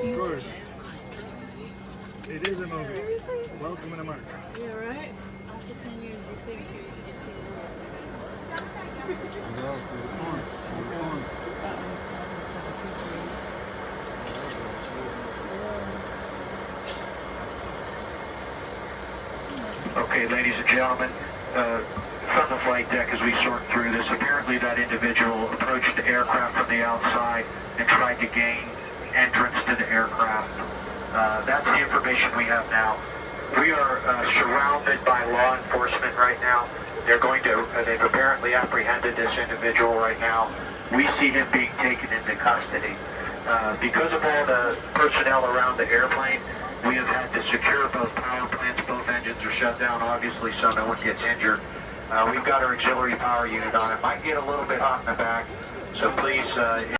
Of course. It is a movie. Seriously? Welcome in America. Yeah, right? After 10 years, you think you can see Okay, ladies and gentlemen, from the flight deck as we sort through this, apparently that individual approached the aircraft from the outside and tried to gain entrance to the aircraft. That's the information we have now. We are surrounded by law enforcement right now. They've apparently apprehended this individual right now. We see him being taken into custody. Because of all the personnel around the airplane, we have had to secure both power plants. Both engines are shut down, obviously, so no one gets injured. We've got our auxiliary power unit on. It might get a little bit hot in the back, so please